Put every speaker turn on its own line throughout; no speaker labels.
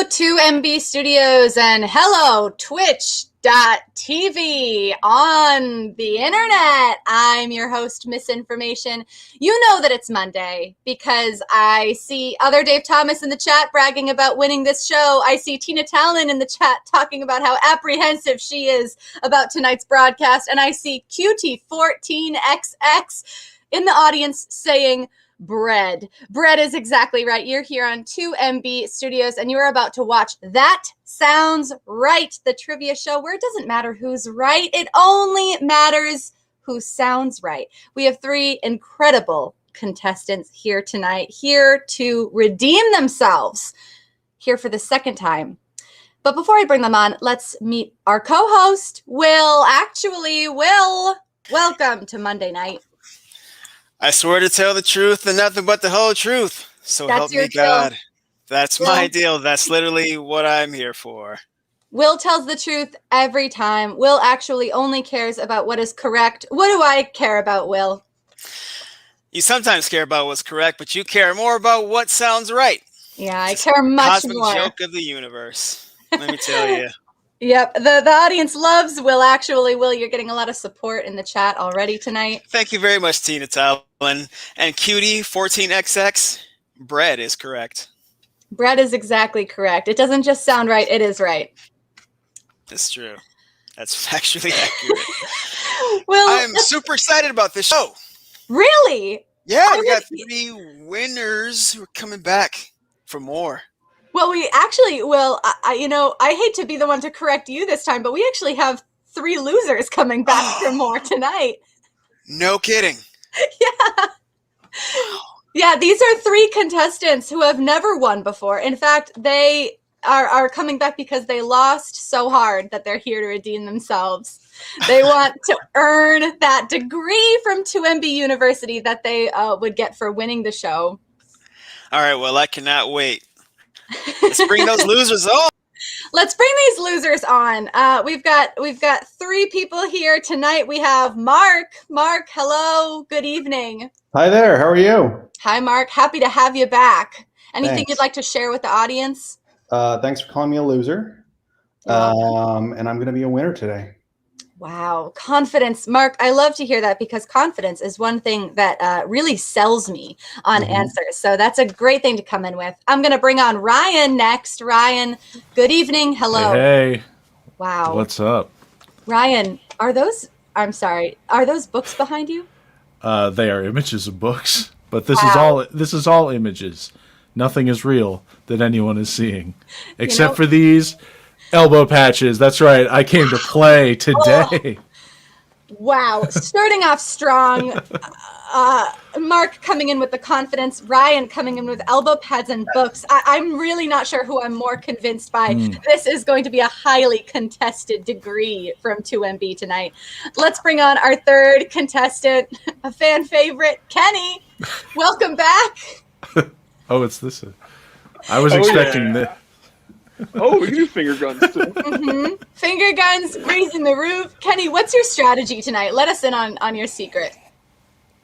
2MB Studios and hello Twitch.tv on the internet. I'm your host, Misinformation. You know that it's Monday because I see other Dave Thomas in the chat bragging about winning this show. I see Tina Talon in the chat talking about how apprehensive she is about tonight's broadcast. And I see QT14XX in the audience saying, bread. Bread is exactly right. You're here on 2MB Studios and you're about to watch That Sounds Right, the trivia show where it doesn't matter who's right. It only matters who sounds right. We have three incredible contestants here tonight, here to redeem themselves, here for the second time. But before I bring them on, let's meet our co-host, Will. Will, welcome to Monday night.
I swear to tell the truth and nothing but the whole truth. So help me God. Deal. That's Will. My deal. That's literally what I'm here for.
Will tells the truth every time. Will actually only cares about what is correct. What do I care about, Will?
You sometimes care about what's correct, but you care more about what sounds right.
Yeah, I care much
more.
Cosmic
joke of the universe. Let me tell you.
Yep, the audience loves Will. Actually, Will, you're getting a lot of support in the chat already tonight.
Thank you very much, Tina Talon. And QT14XX, bread is correct.
Bread is exactly correct. It doesn't just sound right, it is right.
That's true. That's factually accurate.
Well,
I'm super excited about this show.
Really?
Yeah, we got 3 winners who are coming back for more.
Well, we actually, Will, I hate to be the one to correct you this time, but we actually have 3 losers coming back for more tonight.
No kidding.
Yeah. Yeah, these are 3 contestants who have never won before. In fact, they are coming back because they lost so hard that they're here to redeem themselves. They want to earn that degree from 2MB University that they would get for winning the show.
All right, well, I cannot wait. Let's bring those losers on.
Let's bring these losers on. We've got 3 people here tonight. We have Mark. Mark, hello. Good evening.
Hi there. How are you?
Hi, Mark. Happy to have you back. Anything
Thanks.
You'd like to share with the audience?
Thanks for calling me a loser. And I'm going to be a winner today.
Wow. Confidence. Mark, I love to hear that because confidence is one thing that really sells me on answers. So that's a great thing to come in with. I'm going to bring on Ryan next. Ryan, good evening. Hello.
Hey.
Wow.
What's up?
Ryan, are those books behind you?
They are images of books, but this is all images. Nothing is real that anyone is seeing, except for these elbow patches. That's right. I came to play today.
Oh, wow. Starting off strong. Mark coming in with the confidence. Ryan coming in with elbow pads and books. I'm really not sure who I'm more convinced by. This is going to be a highly contested degree from 2MB tonight. Let's bring on our third contestant, a fan favorite, Kenny. Welcome back.
Oh, it's this. I was expecting this.
Oh, we can do finger guns too.
Finger guns, raising the roof. Kenny, what's your strategy tonight? Let us in on your secret.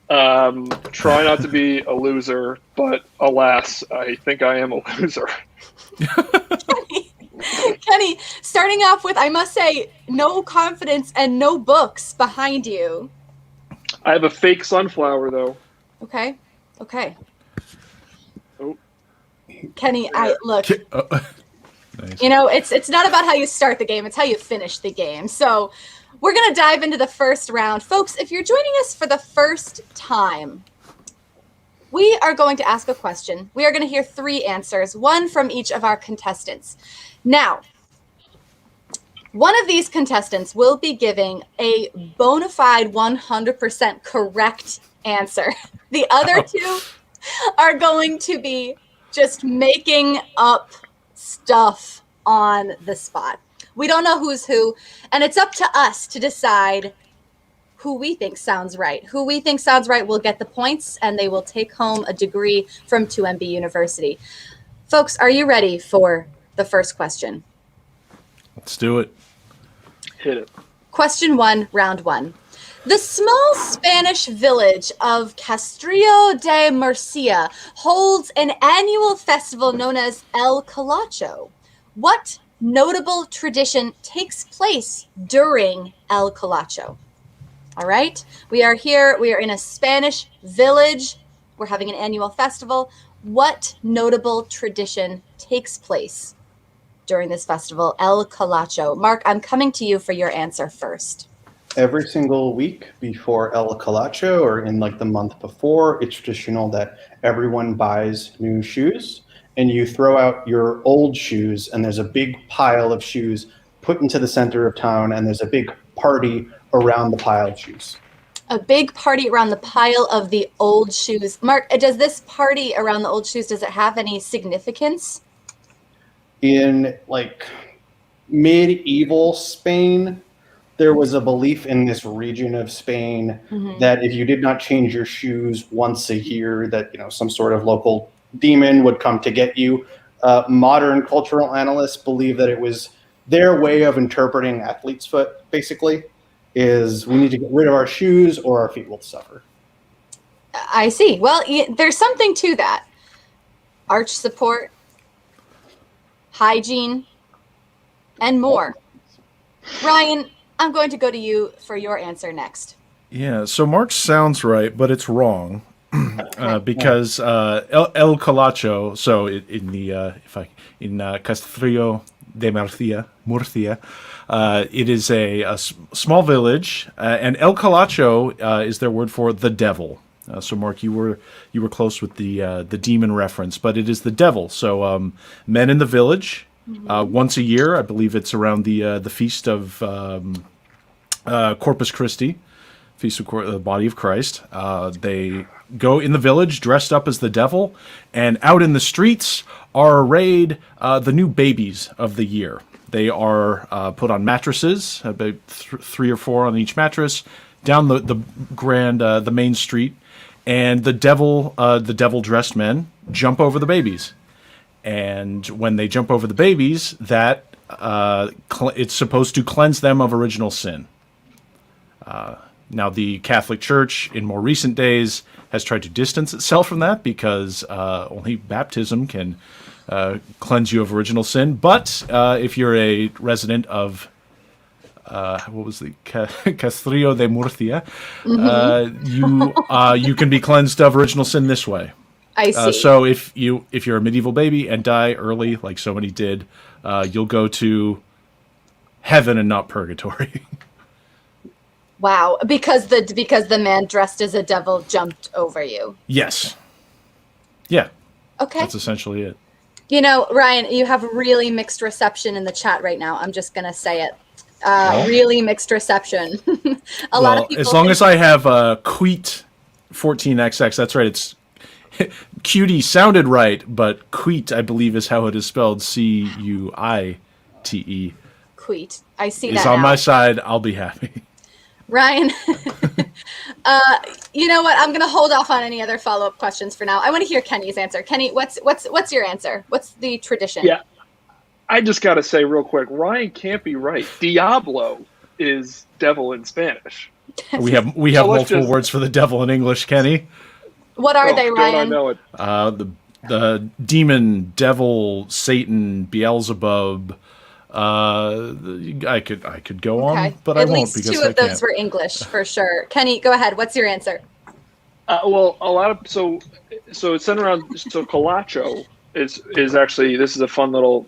Try not to be a loser, but alas, I think I am a loser.
Kenny, starting off with, I must say, no confidence and no books behind you.
I have a fake sunflower, though.
Okay.
Oh.
Kenny, look.
Nice.
You know, it's not about how you start the game, it's how you finish the game. So we're going to dive into the first round. Folks, if you're joining us for the first time, we are going to ask a question. We are going to hear 3 answers, 1 from each of our contestants. Now, one of these contestants will be giving a bona fide 100% correct answer. The other 2 are going to be just making up stuff on the spot. We don't know who's who, and it's up to us to decide who we think sounds right. Who we think sounds right will get the points, and they will take home a degree from 2MB University. Folks, are you ready for the first question?
Let's do it.
Hit it.
Question 1, round 1. The small Spanish village of Castrillo de Murcia holds an annual festival known as El Colacho. What notable tradition takes place during El Colacho? All right. We are here. We are in a Spanish village. We're having an annual festival. What notable tradition takes place during this festival, El Colacho? Mark, I'm coming to you for your answer first.
Every single week before El Colacho, or in like the month before, it's traditional that everyone buys new shoes and you throw out your old shoes, and there's a big pile of shoes put into the center of town, and there's a big party around the pile of shoes.
A big party around the pile of the old shoes. Mark, does this party around the old shoes, does it have any significance?
In like medieval Spain, there was a belief in this region of Spain that if you did not change your shoes once a year, that some sort of local demon would come to get you. Modern cultural analysts believe that it was their way of interpreting athlete's foot, basically, is we need to get rid of our shoes or our feet will suffer.
I see. Well, there's something to that. Arch support, hygiene, and more. Ryan, I'm going to go to you for your answer next.
Yeah, so Mark sounds right, but it's wrong. Because El Colacho, so in Castillo de Murcia, it is a small village, and El Colacho is their word for the devil. So Mark, you were close with the demon reference, but it is the devil. So men in the village, once a year, I believe it's around the feast of Corpus Christi, feast of the body of Christ. They go in the village dressed up as the devil, and out in the streets are arrayed the new babies of the year. They are put on mattresses, about 3 or 4 on each mattress, down the main street, and the devil dressed men jump over the babies. And when they jump over the babies, that it's supposed to cleanse them of original sin. Now, the Catholic Church, in more recent days, has tried to distance itself from that because only baptism can cleanse you of original sin. But if you're a resident of Castillo de Murcia, you can be cleansed of original sin this way.
I see.
So if you're a medieval baby and die early, like so many did, you'll go to heaven and not purgatory.
Wow, because the man dressed as a devil jumped over you.
Yes. Yeah.
Okay.
That's essentially it.
Ryan, you have really mixed reception in the chat right now. I'm just going to say it. Really mixed reception. A lot of people.
As long as I have Queet 14XX, that's right. It's Cutie sounded right, but Queet, I believe, is how it is spelled. Cuite.
Queet. I see that.
Is on my side. I'll be happy.
Ryan, you know what? I'm going to hold off on any other follow-up questions for now. I want to hear Kenny's answer. Kenny, what's your answer? What's the tradition?
Yeah, I just got to say real quick, Ryan can't be right. Diablo is devil in Spanish.
We have multiple words for the devil in English, Kenny.
What are they, Ryan?
Don't I know it?
The demon, devil, Satan, Beelzebub. I could go on, but I won't because
at least 2 of those were English for sure. Kenny, go ahead. What's your answer?
Well, a lot of so it's centered around Colacho is actually, this is a fun little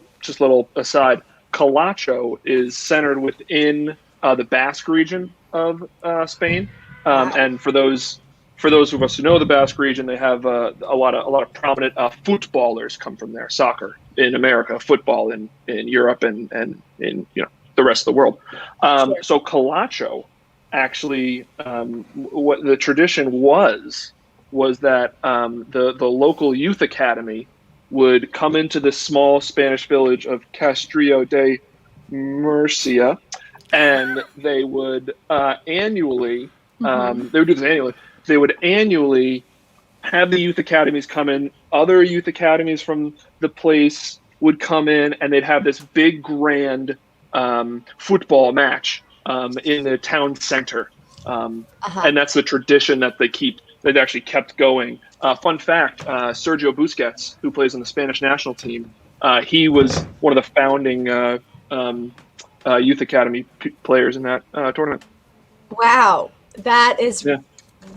aside. Colacho is centered within the Basque region of Spain, and for those of us who know the Basque region, they have a lot of prominent footballers come from there. Soccer in America, football in Europe, and in the rest of the world.
Sure.
So Colacho, actually, what the tradition was that the local youth academy would come into the small Spanish village of Castillo de Murcia, and they would annually they would do this annually. They would annually have the youth academies come in. Other youth academies from the place would come in, and they'd have this big, grand football match in the town center. And that's the tradition that they've actually kept going. Fun fact, Sergio Busquets, who plays on the Spanish national team, He was one of the founding Youth Academy players in that tournament.
Wow, that is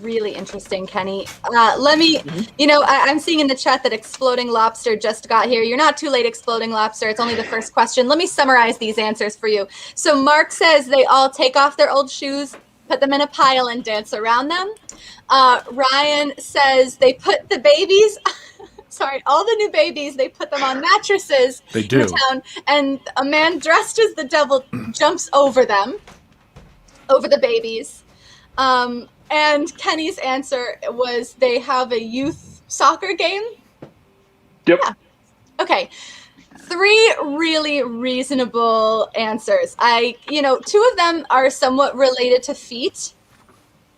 really interesting, Kenny. Let me, I'm seeing in the chat that Exploding Lobster just got here. You're not too late, Exploding Lobster. It's only the first question. Let me summarize these answers for you. So Mark says they all take off their old shoes, put them in a pile, and dance around them. Ryan says they put the babies... Sorry, all the new babies, they put them on mattresses in the town, and a man dressed as the devil jumps over them, over the babies. And Kenny's answer was they have a youth soccer game.
Yep.
Yeah. Okay. 3 really reasonable answers. Two of them are somewhat related to feet,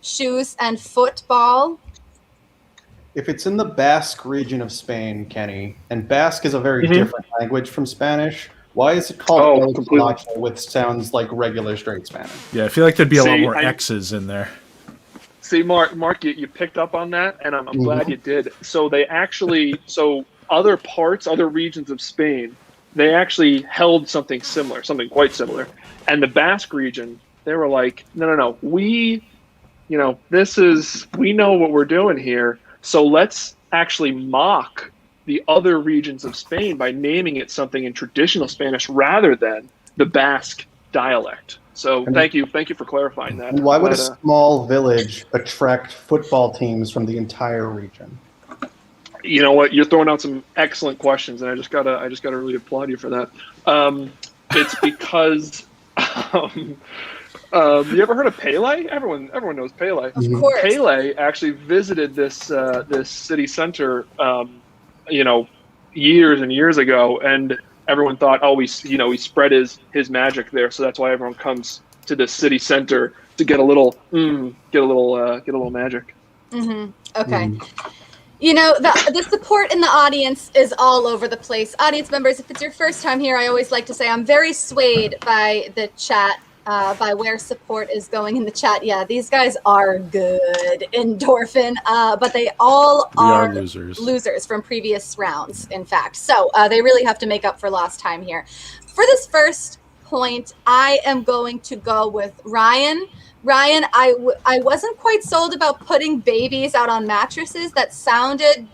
shoes, and football.
If it's in the Basque region of Spain, Kenny, and Basque is a very different language from Spanish, why is it called El Colacho, which sounds like regular straight Spanish?
Yeah, I feel like there'd be a lot more X's in there.
See, Mark, you picked up on that, and I'm glad you did. So they actually, other regions of Spain, they actually held something similar, something quite similar. And the Basque region, they were like, no, we know what we're doing here. So let's actually mock the other regions of Spain by naming it something in traditional Spanish rather than the Basque dialect. So thank you for clarifying that.
And why would a small village attract football teams from the entire region?
You know what? You're throwing out some excellent questions, and I just gotta really applaud you for that. It's because you ever heard of Pele? Everyone knows Pele.
Of course.
Pele actually visited this city center, years and years ago, and everyone thought, he spread his magic there, so that's why everyone comes to the city center to get a little magic.
Mm-hmm. Okay. The support in the audience is all over the place. Audience members, if it's your first time here, I always like to say I'm very swayed by the chat. By where support is going in the chat. Yeah, these guys are good. Endorphin. But they all are losers from previous rounds, in fact. So they really have to make up for lost time here. For this first point, I am going to go with Ryan. Ryan, I wasn't quite sold about putting babies out on mattresses. That sounded,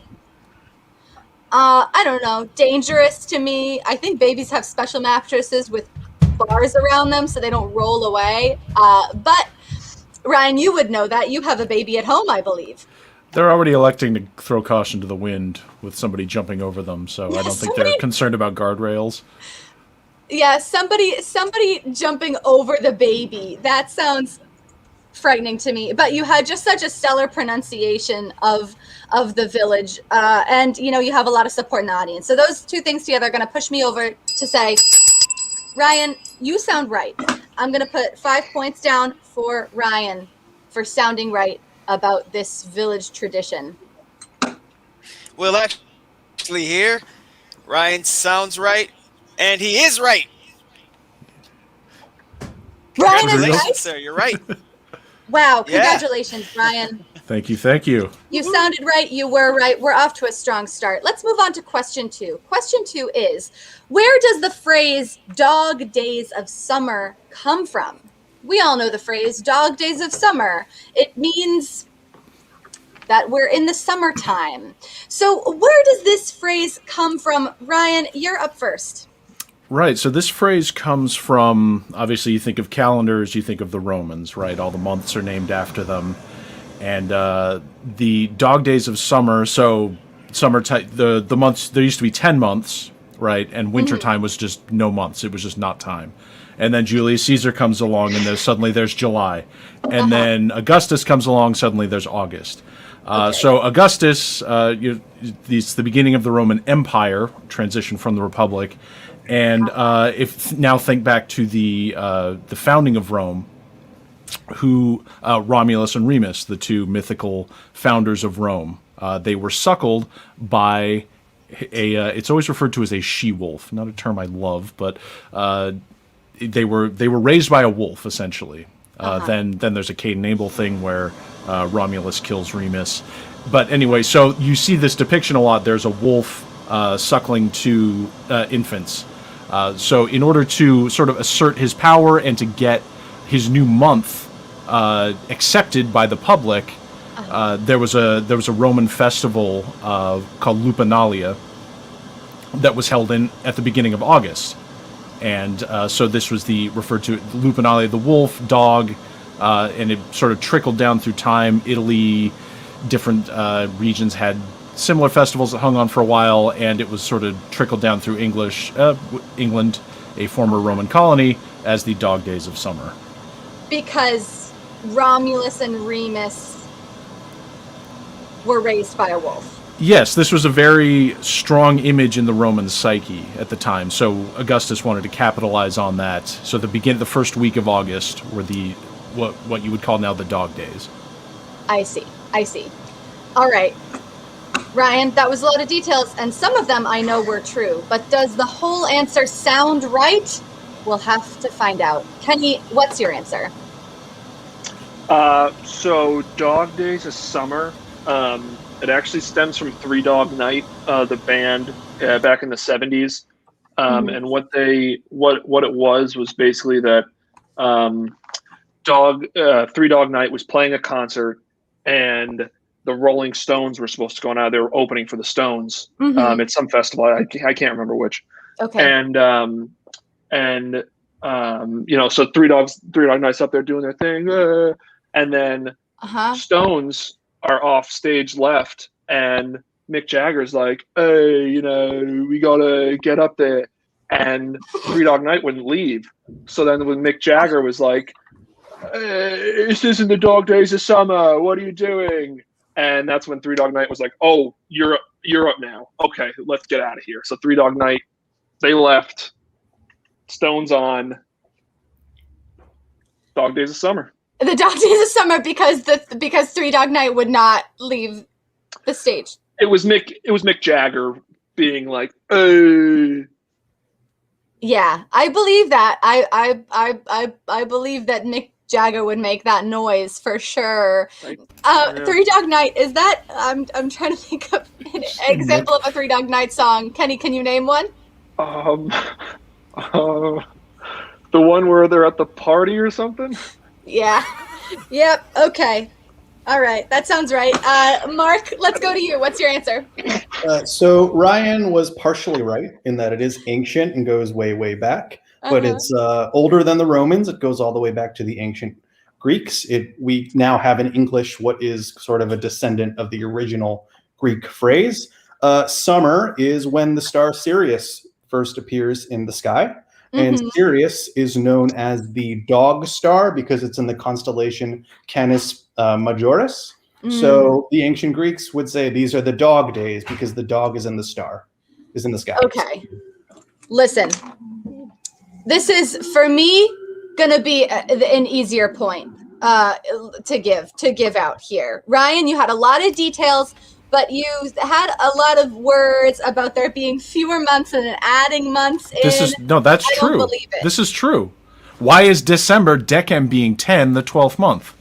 I don't know, dangerous to me. I think babies have special mattresses with bars around them so they don't roll away. But Ryan, you would know that. You have a baby at home, I believe.
They're already electing to throw caution to the wind with somebody jumping over them, so I don't think they're concerned about guardrails.
Yeah, somebody jumping over the baby. That sounds frightening to me. But you had just such a stellar pronunciation of the village, and you have a lot of support in the audience. So those two things together are going to push me over to say, Ryan, you sound right. I'm going to put 5 points down for Ryan for sounding right about this village tradition.
Well, actually here, Ryan sounds right, and he is right.
Ryan is
Congratulations,
right?
sir. You're right.
Wow. Congratulations, Ryan.
Thank you.
You sounded right. You were right. We're off to a strong start. Let's move on to question 2. Question 2 is, where does the phrase dog days of summer come from? We all know the phrase dog days of summer. It means that we're in the summertime. So where does this phrase come from? Ryan, you're up first.
Right. So this phrase comes from, obviously you think of calendars, you think of the Romans, right? All the months are named after them. And the dog days of summer, so summertime, the months, there used to be 10 months, right? And wintertime was just no months. It was just not time. And then Julius Caesar comes along, and suddenly there's July. And then Augustus comes along, suddenly there's August. So Augustus, it's the beginning of the Roman Empire, transition from the Republic. And if now think back to the founding of Rome, who Romulus and Remus, the two mythical founders of Rome, they were suckled by it's always referred to as a she-wolf, not a term I love, but they were raised by a wolf essentially. Then there's a Cain and Abel thing where Romulus kills Remus. But anyway, so you see this depiction a lot. There's a wolf suckling to infants. So in order to sort of assert his power and to get his new month accepted by the public, there was a Roman festival called Lupernalia that was held at the beginning of August. And so this was referred to Lupernalia, the wolf, dog, and it sort of trickled down through time. Italy, different regions had similar festivals that hung on for a while, and it was sort of trickled down through England, a former Roman colony, as the Dog Days of Summer.
Because Romulus and Remus were raised by a wolf.
Yes, this was a very strong image in the Roman psyche at the time, so Augustus wanted to capitalize on that. So the first week of August were what you would call now the Dog Days.
I see. All right. Ryan, that was a lot of details, and some of them I know were true, but does the whole answer sound right? We'll have to find out. Kenny, what's your answer?
So Dog Days of Summer, it actually stems from Three Dog Night, the band back in the 70s. And what it was basically that Three Dog Night was playing a concert, and the Rolling Stones were supposed to go on out. They were opening for the Stones at some festival. I can't remember which. Okay. And so Three Dog Night's up there doing their thing, and then Stones are off stage left, and Mick Jagger's like, "Hey, we gotta get up there," and Three Dog Night wouldn't leave. So then when Mick Jagger was like, "This isn't the Dog Days of Summer. What are you doing?" And that's when Three Dog Night was like, "Oh, you're up now. Okay, let's get out of here." So Three Dog Night, they left. Stones on. Dog Days of Summer.
The Dog Days of Summer because Three Dog Night would not leave the stage.
It was Mick Jagger being like, "Hey."
Yeah, I believe that. I believe that Mick Jagger would make that noise for sure. Three Dog Night, is that I'm trying to think of an example of a Three Dog Night song. Kenny, can you name one?
The one where they're at the party or something?
Yeah. Yep. Okay. All right. That sounds right. Mark, let's go to you. What's your answer?
So Ryan was partially right in that it is ancient and goes way, way back. But it's older than the Romans. It goes all the way back to the ancient Greeks. We now have in English what is sort of a descendant of the original Greek phrase. Summer is when the star Sirius first appears in the sky. And Sirius is known as the dog star because it's in the constellation Canis Majoris. So the ancient Greeks would say these are the dog days because the dog is in the sky.
Okay. Listen, this is, for me, going to be an easier point to give out here. Ryan, you had a lot of details, but you had a lot of words about there being fewer months and adding months in.
That's true. Don't believe it. This is true. Why is December, Decem being 10, the 12th month?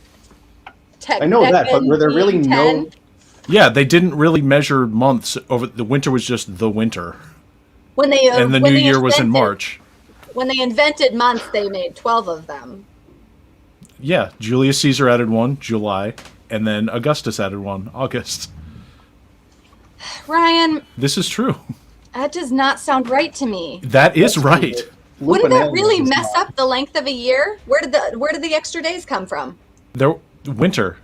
I know that, but were there really 10? No...
Yeah, they didn't really measure months over. The winter was just the winter. And the new year was in March.
When they invented months, they made 12 of them.
Yeah, Julius Caesar added one, July, and then Augustus added one, August.
Ryan,
this is true.
That does not sound right to me.
That is right.
Wouldn't that really mess up the length of a year? Where did the extra days come from?
Winter.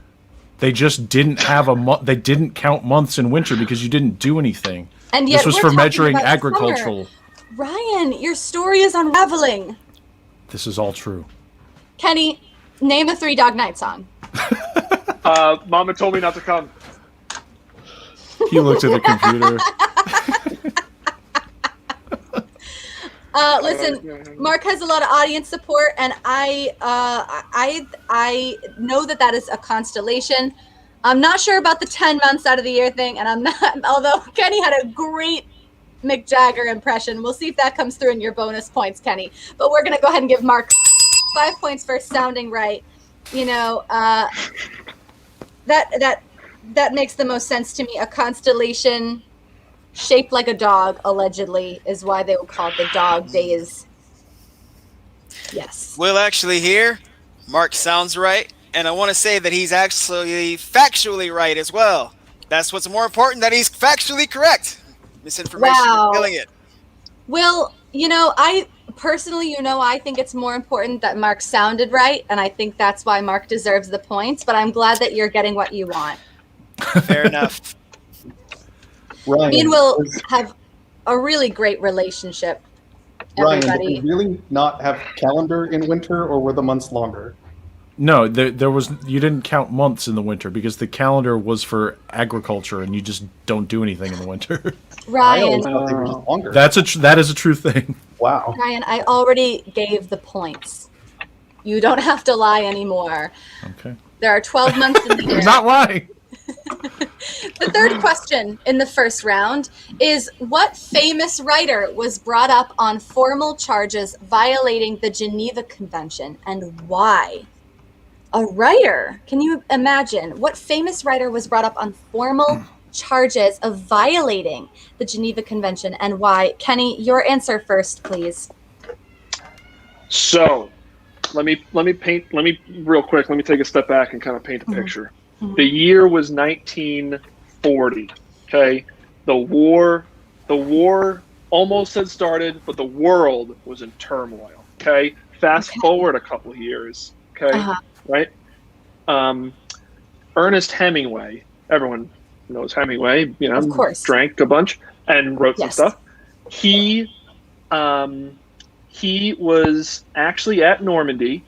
They just didn't have a month. They didn't count months in winter because you didn't do anything.
And yet
this was for measuring agricultural.
Summer. Ryan, your story is unraveling.
This is all true.
Kenny, name a Three Dog Night song.
Mama told me not to come.
He looked at the computer.
Listen, Mark has a lot of audience support, and I know that is a constellation. I'm not sure about the 10 months out of the year thing, and I'm not. Although Kenny had a great Mick Jagger impression, we'll see if that comes through in your bonus points, Kenny. But we're gonna go ahead and give Mark 5 points for sounding right. That makes the most sense to me. A constellation shaped like a dog, allegedly, is why they would call it the dog days. Yes.
Well, actually here, Mark sounds right, and I want to say that he's actually factually right as well. That's what's more important, that he's factually correct. Misinformation is killing it.
Well, I personally, I think it's more important that Mark sounded right, and I think that's why Mark deserves the points, but I'm glad that you're getting what you want.
Fair enough.
Ryan,
Me and Will have a really great relationship.
Ryan,
Everybody.
did we really not have calendar in winter, or were the months longer?
No, there was. You didn't count months in the winter because the calendar was for agriculture, and you just don't do anything in the winter.
I always
Ryan,
thought they were just longer.
That is a true ththing.
Wow.
Ryan, I already gave the points. You don't have to lie anymore.
Okay.
There are 12 months in the year.
I'm not lying.
The third question in the first round is, what famous writer was brought up on formal charges violating the Geneva Convention, and why? A writer? Can you imagine? What famous writer was brought up on formal charges of violating the Geneva Convention, and why? Kenny, your answer first, please.
So, let me real quick. Let me take a step back and kind of paint a picture. The year was 1940. Okay, the war almost had started, but the world was in turmoil. Okay, fast forward a couple of years. Okay, right? Ernest Hemingway. Everyone knows Hemingway.
Of course.
Drank a bunch and wrote some stuff. He was actually at Normandy.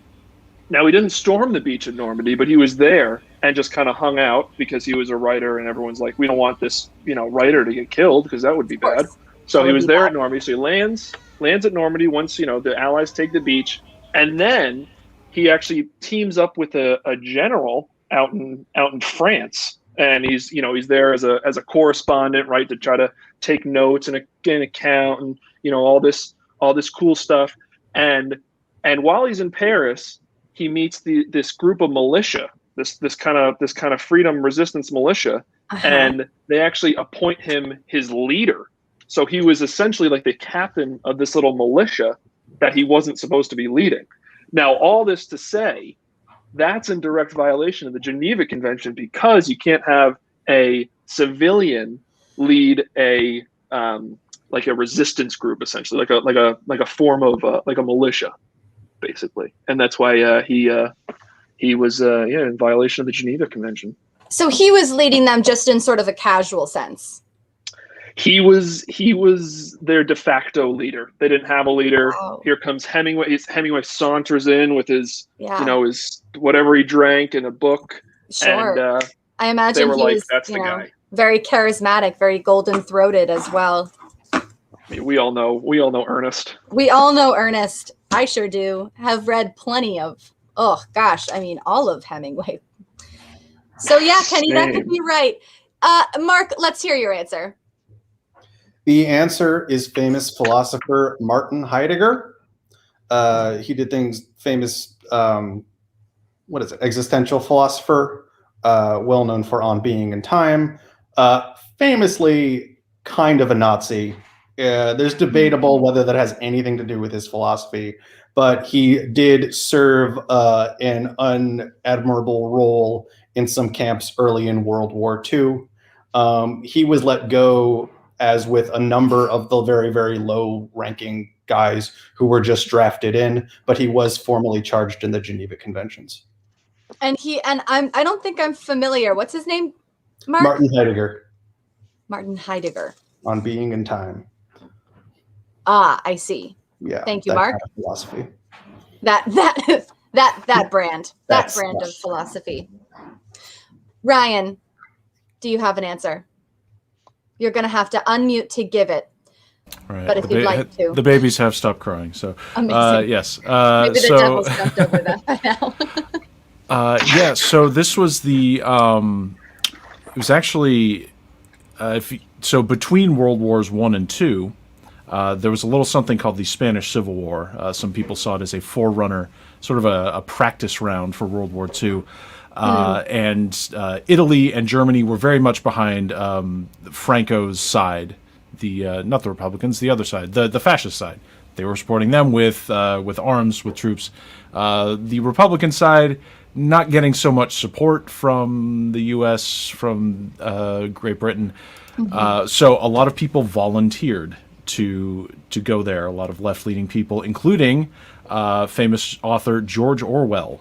Now, he didn't storm the beach at Normandy, but he was there and just kind of hung out because he was a writer, and everyone's like, we don't want this, writer to get killed because that would be bad. So he was there at Normandy. So he lands at Normandy once, the Allies take the beach, and then he actually teams up with a general out in France, and he's there as a correspondent, right, to try to take notes and an account and all this cool stuff. And while he's in Paris, he meets this group of militia, this kind of freedom resistance militia, and they actually appoint him his leader. So he was essentially like the captain of this little militia that he wasn't supposed to be leading. Now, all this to say, that's in direct violation of the Geneva Convention, because you can't have a civilian lead a resistance group, essentially, like a form of like a militia, basically, and that's why he was in violation of the Geneva Convention.
So he was leading them just in sort of a casual sense.
He was their de facto leader. They didn't have a leader. Wow. Here comes Hemingway. Hemingway saunters in with his his whatever he drank in a book. Sure. And
I imagine
they were
he
like,
was,
that's the guy.
Very charismatic, very golden-throated as well.
I mean, we all know Ernest.
We all know Ernest. I sure do. Have read plenty of, all of Hemingway. So yeah, Kenny, that could be right. Mark, let's hear your answer.
The answer is famous philosopher Martin Heidegger. He did things famous, existential philosopher, well known for On Being and Time, famously kind of a Nazi. There's debatable whether that has anything to do with his philosophy, but he did serve an unadmirable role in some camps early in World War II. He was let go, as with a number of the very, very low-ranking guys who were just drafted in, but he was formally charged in the Geneva Conventions.
And I don't think I'm familiar. What's his name, Mark?
Martin Heidegger.
Martin Heidegger.
On Being and Time.
Ah, I see.
Yeah.
Thank you, Mark.
Kind of philosophy.
That brand. That brand of philosophy. Ryan, do you have an answer? You're going to have to unmute to give it.
Right.
But if you'd like to.
The babies have stopped crying. So, yes.
Maybe the devil's jumped over that by now.
So this was the, it was actually, so between World Wars I and II, there was a little something called the Spanish Civil War. Some people saw it as a forerunner, sort of a practice round for World War II. And Italy and Germany were very much behind Franco's side. not the Republicans, the other side, the fascist side. They were supporting them with arms, with troops. The Republican side not getting so much support from the U.S., from Great Britain. So a lot of people volunteered to go there. A lot of left-leaning people, including famous author George Orwell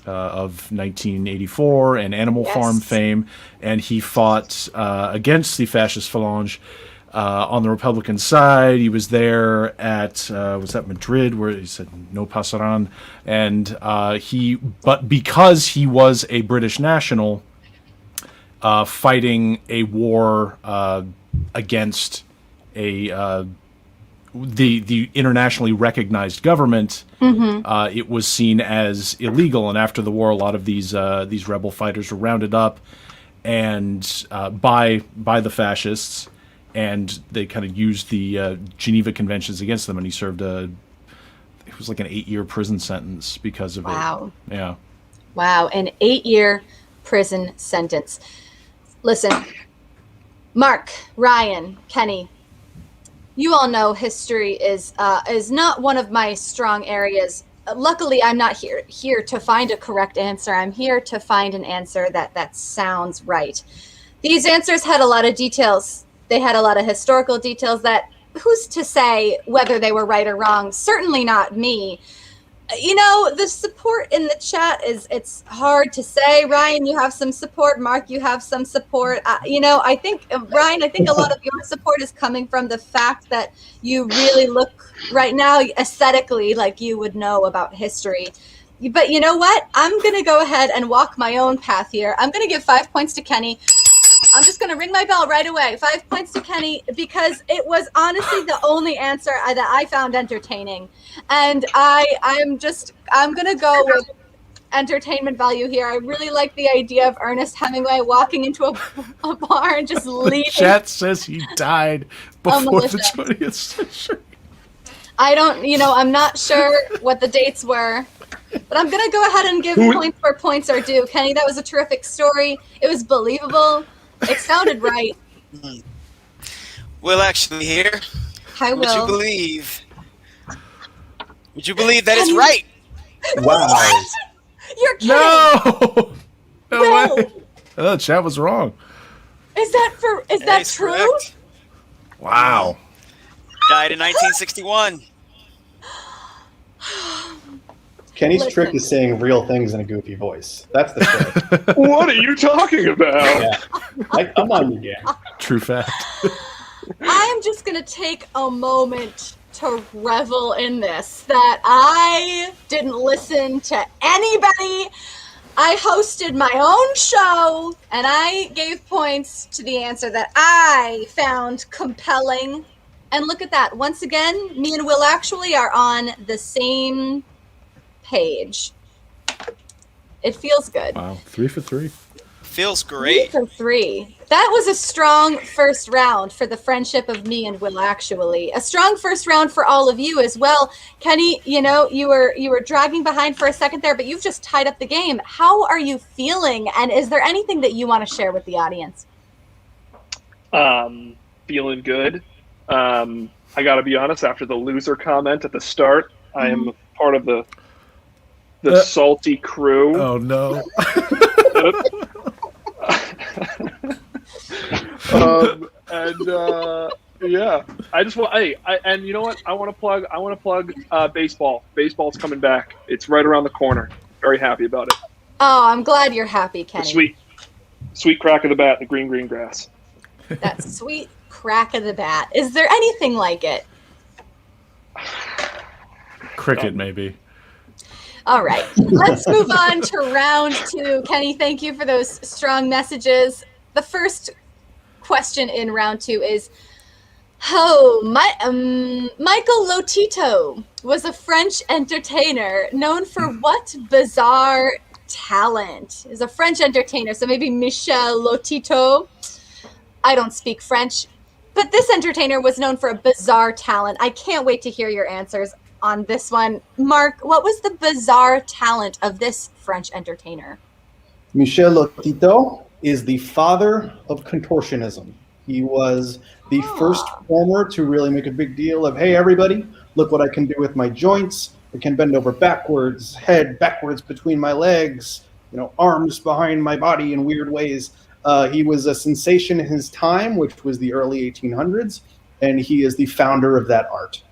of 1984 and Animal Farm fame, and he fought against the fascist phalange on the Republican side. He was there at was that Madrid, where he said no pasaran, and but because he was a British national, fighting a war against the internationally recognized government, it was seen as illegal. And after the war, a lot of these rebel fighters were rounded up and by the fascists, and they kind of used the Geneva Conventions against them. And he served it was like an 8-year prison sentence because of it. Yeah.
Wow, an 8-year prison sentence. Listen, Mark, Ryan, Kenny, you all know history is not one of my strong areas. Luckily, I'm not here to find a correct answer. I'm here to find an answer that sounds right. These answers had a lot of details. They had a lot of historical details that who's to say whether they were right or wrong? Certainly not me. You know, the support in the chat it's hard to say. Ryan, you have some support. Mark, you have some support. I think, Ryan, a lot of your support is coming from the fact that you really look right now aesthetically like you would know about history. But you know what? I'm going to go ahead and walk my own path here. I'm going to give 5 points to Kenny. I'm just going to ring my bell right away. 5 points to Kenny, because it was honestly the only answer that I found entertaining. And I'm going to go with entertainment value here. I really like the idea of Ernest Hemingway walking into a bar and just leaving.
Chat says he died before the 20th century.
I'm not sure what the dates were, but I'm going to go ahead and give points where points are due. Kenny, that was a terrific story. It was believable. It sounded right.
Will actually here.
Hi, Will.
Would you believe that it's right?
Wow.
What? You're kidding.
No
Will.
way. Oh, chat was wrong.
Is that true?
Correct.
Wow.
Died in 1961.
Kenny's trick is saying real things in a goofy voice. That's the trick.
What are you talking about?
Yeah. I'm on you, gang.
True fact.
I'm just going to take a moment to revel in this, that I didn't listen to anybody. I hosted my own show, and I gave points to the answer that I found compelling. And look at that. Once again, me and Will actually are on the same page. It feels good.
Wow. 3 for 3.
Feels great.
3 for 3. That was a strong first round for the friendship of me and Will, actually. A strong first round for all of you as well. Kenny, you were dragging behind for a second there, but you've just tied up the game. How are you feeling? And is there anything that you want to share with the audience?
Feeling good. I got to be honest, after the loser comment at the start, I am part of the salty crew.
Oh, no.
Yeah, I just want. And you know what? I want to plug baseball. Baseball's coming back. It's right around the corner. Very happy about it.
Oh, I'm glad you're happy, Kenny.
Sweet crack of the bat, the green grass.
That sweet crack of the bat. Is there anything like it?
Cricket, maybe.
All right, let's move on to round 2. Kenny, thank you for those strong messages. The first question in round 2 is, Michael Lotito was a French entertainer known for what bizarre talent? Is a French entertainer, so maybe Michel Lotito. I don't speak French, but this entertainer was known for a bizarre talent. I can't wait to hear your answers on this one. Mark, what was the bizarre talent of this French entertainer?
Michel Lotito is the father of contortionism. He was the first former to really make a big deal of, hey, everybody, look what I can do with my joints. I can bend over backwards, head backwards between my legs, arms behind my body in weird ways. He was a sensation in his time, which was the early 1800s, and he is the founder of that art.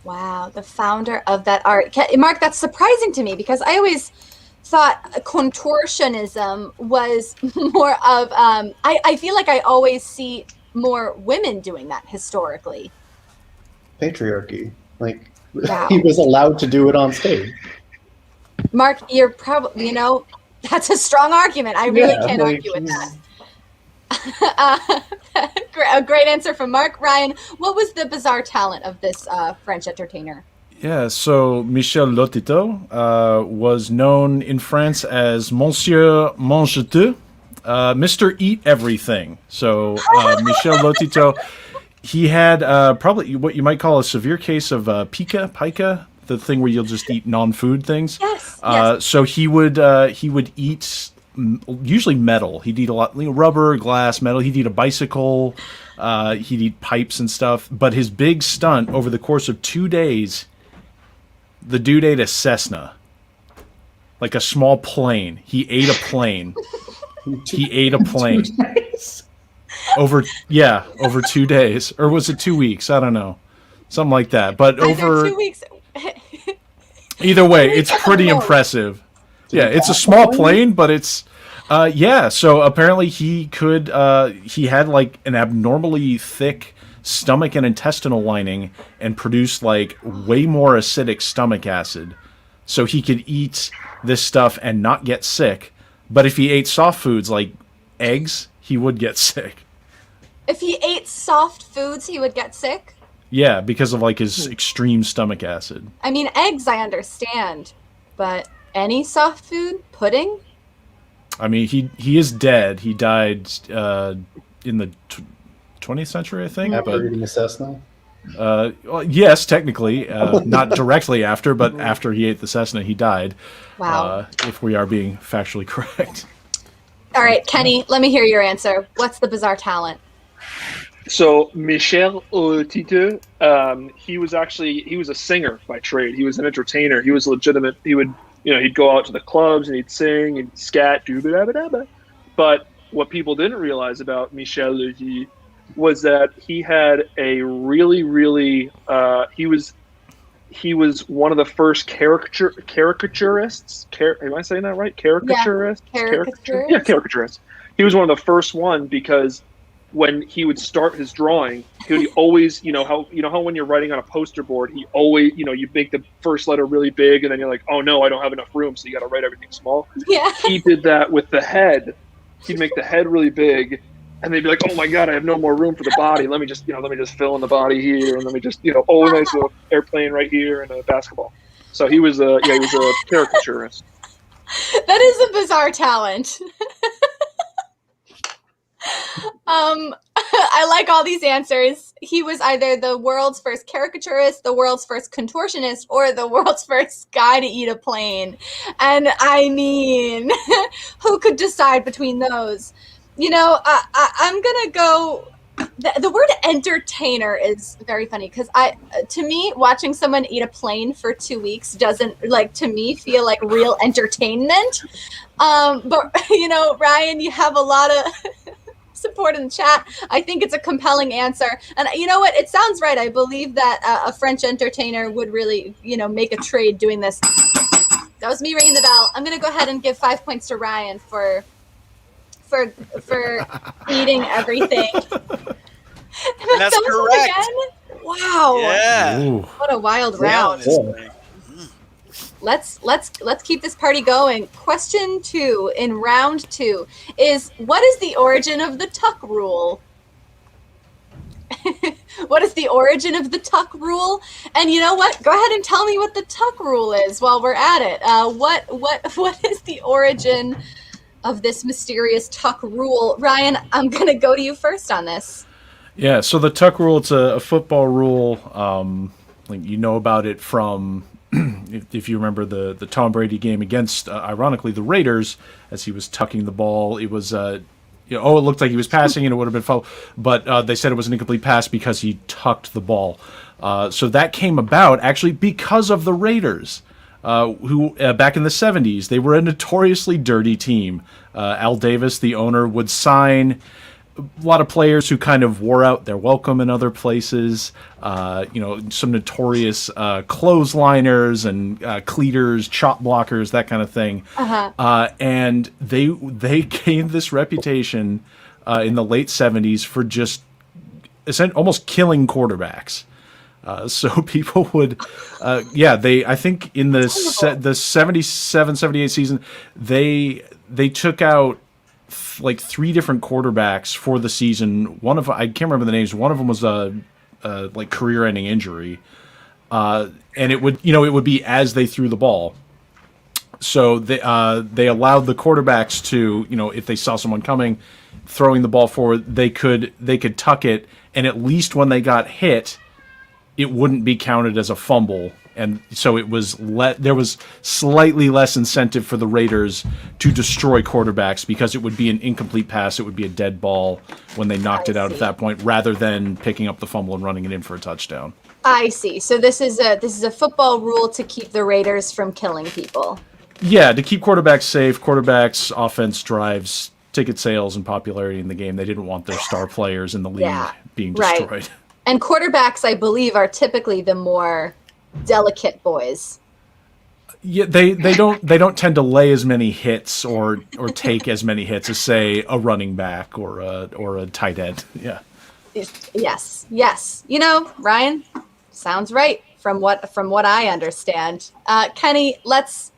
Wow, the founder of that art. Mark, that's surprising to me because I always thought contortionism was more of, I feel like I always see more women doing that historically.
Patriarchy.
Wow.
He was allowed to do it on stage.
Mark, you're probably, that's a strong argument. I really can't argue with that. A great answer from Mark. Ryan, what was the bizarre talent of this French entertainer?
Yeah, so Michel Lotito was known in France as Monsieur Mange-Tout, Mr. Eat Everything. So Michel Lotito, he had probably what you might call a severe case of pica, the thing where you'll just eat non-food things.
Yes.
So he would eat usually metal. He'd eat a lot, rubber, glass, metal. He'd eat a bicycle. He'd eat pipes and stuff. But his big stunt over the course of 2 days, the dude ate a Cessna, like a small plane. He ate a plane. He ate a plane. Over 2 days, or was it 2 weeks? I don't know, something like that. But over
2 weeks.
Either way, it's pretty impressive. Yeah, it's a small plane, but it's so apparently he had like an abnormally thick stomach and intestinal lining and produced like way more acidic stomach acid. So he could eat this stuff and not get sick. But if he ate soft foods like eggs, he would get sick.
If he ate soft foods, he would get sick?
Yeah, because of like his extreme stomach acid.
I mean, eggs I understand, but any soft food? Pudding?
I mean, he is dead. He died in the 20th century, I think.
After eating a Cessna?
Well, yes, technically. Not directly after, but after he ate the Cessna, he died.
Wow.
If we are being factually correct.
All right, Kenny, let me hear your answer. What's the bizarre talent?
So Michel Lotito, he was a singer by trade. He was an entertainer. He was legitimate. He would, he'd go out to the clubs and he'd sing and scat, doo-ba-da-ba-da-ba. But what people didn't realize about Michel Lotito was that he had a really, really, he was one of the first caricaturists. Am I saying that right? Caricaturists?
Yeah,
Caricaturists. He was one of the first one because when he would start his drawing, he would always, how when you're writing on a poster board, he always, you make the first letter really big and then you're like, oh no, I don't have enough room, so you got to write everything small.
Yeah.
He did that with the head. He'd make the head really big, and they'd be like, oh my god, I have no more room for the body. Let me just fill in the body here, and let me just, nice little airplane right here and a basketball. So he was a caricaturist.
That is a bizarre talent. I like all these answers. He was either the world's first caricaturist, the world's first contortionist, or the world's first guy to eat a plane. And I mean, who could decide between those? I'm going to go... The word entertainer is very funny because to me, watching someone eat a plane for 2 weeks doesn't to me feel like real entertainment. But Ryan, you have a lot of support in the chat. I think it's a compelling answer, and you know what? It sounds right. I believe that a French entertainer would really, make a trade doing this. That was me ringing the bell. I'm going to go ahead and give 5 points to Ryan for eating everything.
And that's correct.
Again? Wow.
Yeah.
Ooh.
What a wild round.
Yeah.
Let's keep this party going. Question 2 in round 2 is, what is the origin of the tuck rule? What is the origin of the tuck rule? And you know what? Go ahead and tell me what the tuck rule is while we're at it. What is the origin of this mysterious tuck rule? Ryan, I'm going to go to you first on this.
Yeah, so the tuck rule, it's a football rule. About it from, if you remember the Tom Brady game against, ironically, the Raiders, as he was tucking the ball. It was it looked like he was passing and it would have been foul, but they said it was an incomplete pass because he tucked the ball. So that came about actually because of the Raiders, who back in the 70s, they were a notoriously dirty team. Al Davis, the owner, would sign a lot of players who kind of wore out their welcome in other places. Some notorious clothesliners and cleaters, chop blockers, that kind of thing. And they gained this reputation in the late 70s for just almost killing quarterbacks. So people would, I think in the 77-78 season, they took out like 3 different quarterbacks for the season. I can't remember the names. One of them was a like career-ending injury, and it would be as they threw the ball. So they allowed the quarterbacks to, if they saw someone coming, throwing the ball forward, they could tuck it, and at least when they got hit, it wouldn't be counted as a fumble. And so it was there was slightly less incentive for the Raiders to destroy quarterbacks because it would be an incomplete pass. It would be a dead ball when they knocked it out at that point, rather than picking up the fumble and running it in for a touchdown.
I see. So this is a football rule to keep the Raiders from killing people.
Yeah, to keep quarterbacks safe. Quarterbacks' offense drives ticket sales and popularity in the game. They didn't want their star players in the league being destroyed.
Right. And quarterbacks, I believe, are typically the more delicate boys.
Yeah, they don't tend to lay as many hits or take as many hits as, say, a running back or a tight end. Yeah.
Yes. Ryan, sounds right from what I understand. Kenny, let's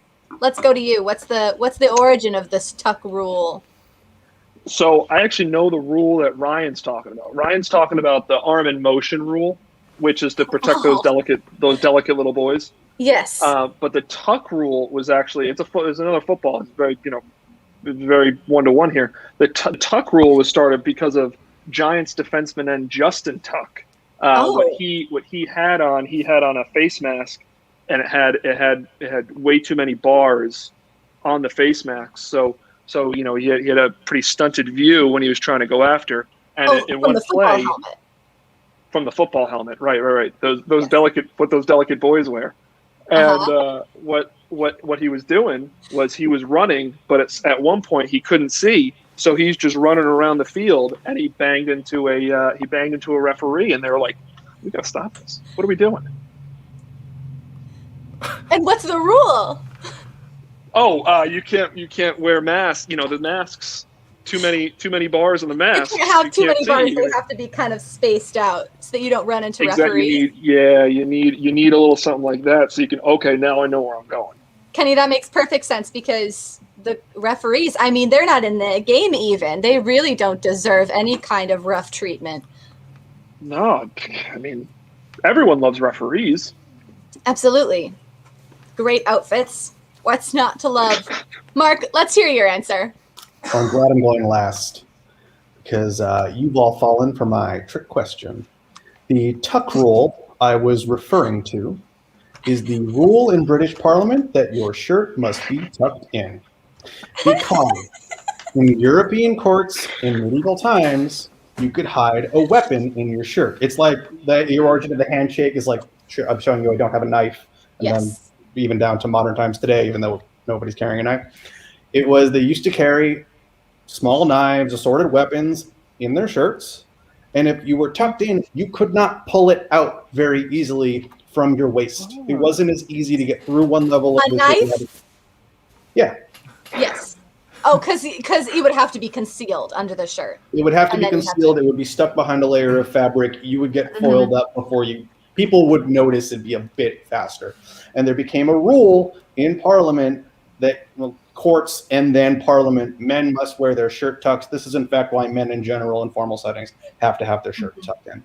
go to you. What's the origin of this tuck rule?
So I actually know the rule that Ryan's talking about. Ryan's talking about the arm in motion rule, which is to protect those delicate little boys.
Yes.
But the tuck rule was actually it's another football. It's very very 1-to-1 here. The tuck rule was started because of Giants defenseman end Justin Tuck. What he had on a face mask, and it had way too many bars on the face mask. So he had a pretty stunted view when he was trying to go after. And in one play, helmet. From the football helmet, right. Those delicate, what those delicate boys wear. And what he was doing was he was running, but at one point he couldn't see, so he's just running around the field, and he banged into a referee, and they were like, "We gotta stop this. What are we doing?"
And what's the rule?
You can't wear masks. The masks. Too many bars on the mask.
You can't have too many bars. They have to be kind of spaced out so that you don't run into referees.
You need a little something like that so you can. Okay, now I know where I'm going.
Kenny, that makes perfect sense because the referees, I mean, they're not in the game even. They really don't deserve any kind of rough treatment.
No, I mean, everyone loves referees.
Absolutely. Great outfits. What's not to love? Mark, let's hear your answer.
I'm glad I'm going last because you've all fallen for my trick question. The tuck rule I was referring to is the rule in British Parliament that your shirt must be tucked in. Because in European courts in medieval times, you could hide a weapon in your shirt. It's like the origin of the handshake is like, sure, I'm showing you I don't have a knife. And then even down to modern times today, even though nobody's carrying a knife. It was they used to carry small knives, assorted weapons in their shirts, and if you were tucked in, you could not pull it out very easily from your waist. It wasn't as easy to get through one level.
A knife?
Yeah.
Yes. Oh, because it would have to be concealed under the shirt.
It would have to be concealed. It would be stuck behind a layer of fabric. You would get foiled up before people would notice it'd be a bit faster. And there became a rule in Parliament that courts and then Parliament, men must wear their shirt tucks. This is in fact why men in general in formal settings have to have their shirt tucked in.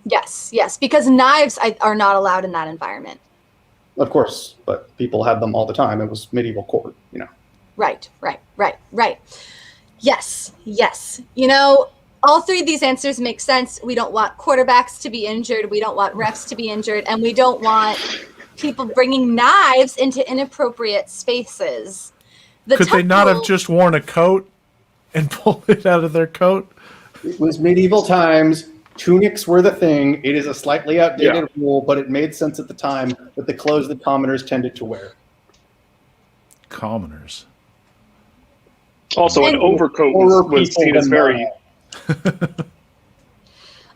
Yes, because knives are not allowed in that environment. Of course, but people had them all the time. It was medieval court, Right. Yes. All three of these answers make sense. We don't want quarterbacks to be injured. We don't want refs to be injured. And we don't want people bringing knives into inappropriate spaces.
Could they not have just worn a coat? and pull it out of their coat?
It was medieval times. Tunics were the thing. It is a slightly outdated rule, but it made sense at the time with the clothes that commoners tended to wear.
Commoners.
Also, an overcoat was seen as very...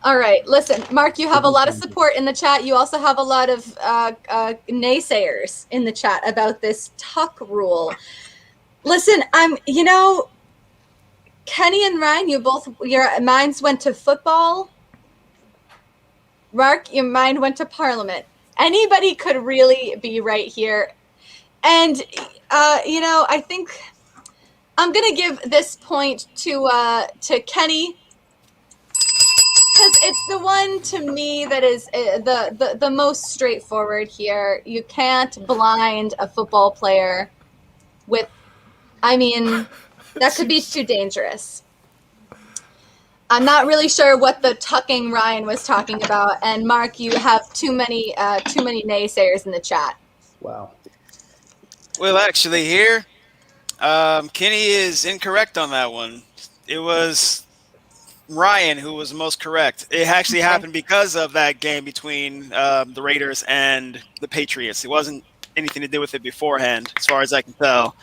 All right, listen, Mark, you have a lot of support in the chat. You also have a lot of naysayers in the chat about this tuck rule. Listen, Kenny and Ryan, your minds went to football. Mark, your mind went to Parliament. Anybody could really be right here. And, I think I'm going to give this point to Kenny, because it's the one to me that is the most straightforward here. You can't blind a football player with, that could be too dangerous. I'm not really sure what the tucking Ryan was talking about, and Mark, you have too many naysayers in the chat.
Wow.
Well, actually, here, Kenny is incorrect on that one. It was Ryan who was most correct. It actually happened because of that game between the Raiders and the Patriots. It wasn't anything to do with it beforehand, as far as I can tell.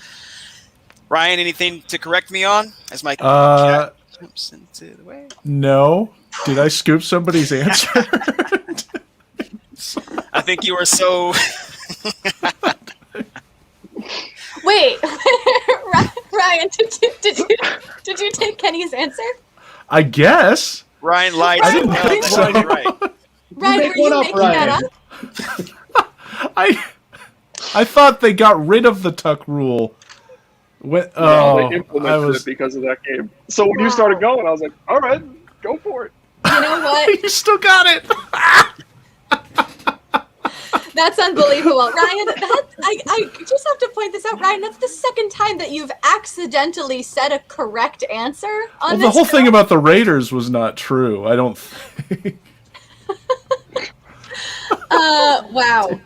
Ryan, anything to correct me on? As my chat jumps into the way.
No. Did I scoop somebody's answer?
I think you were so.
Wait, Ryan, did you take Kenny's answer?
I guess.
Ryan lied.
I didn't think so.
Right.
Ryan, were you making that up?
I thought they got rid of the tuck rule.
They implemented it because of that game. So when you started going, I was like, all right, go for it.
You know what?
You still got it.
That's unbelievable. Ryan, I just have to point this out, Ryan, that's the second time that you've accidentally said a correct answer on this.
The whole thing about the Raiders was not true, I don't think.
Wow.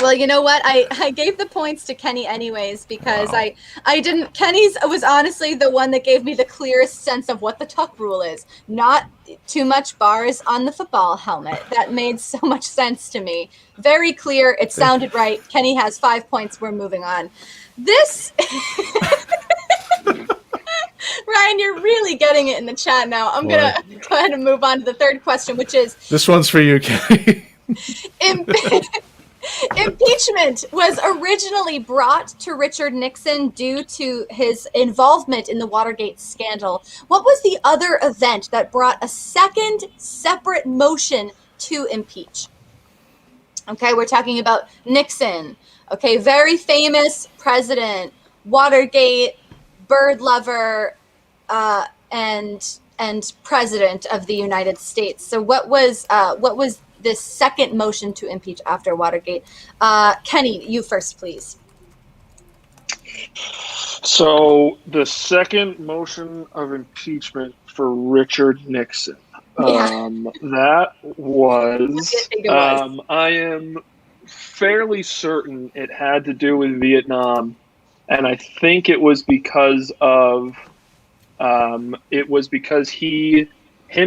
Well, you know what? I gave the points to Kenny anyways because I didn't. Kenny's was honestly the one that gave me the clearest sense of what the tuck rule is. Not too much bars on the football helmet. That made so much sense to me. Very clear. It sounded right. Kenny has 5 points. We're moving on. This. Ryan, you're really getting it in the chat now. I'm going to go ahead and move on to the third question, which is...
This one's for you, Kenny.
Impeachment was originally brought to Richard Nixon due to his involvement in the Watergate scandal. What was the other event that brought a second separate motion to impeach? Okay, we're talking about Nixon. Okay, very famous president, Watergate, bird lover, and president of the United States. So what was this second motion to impeach after Watergate? Kenny, you first, please.
So the second motion of impeachment for Richard Nixon. That was, I am fairly certain it had to do with Vietnam. And I think it was because of, him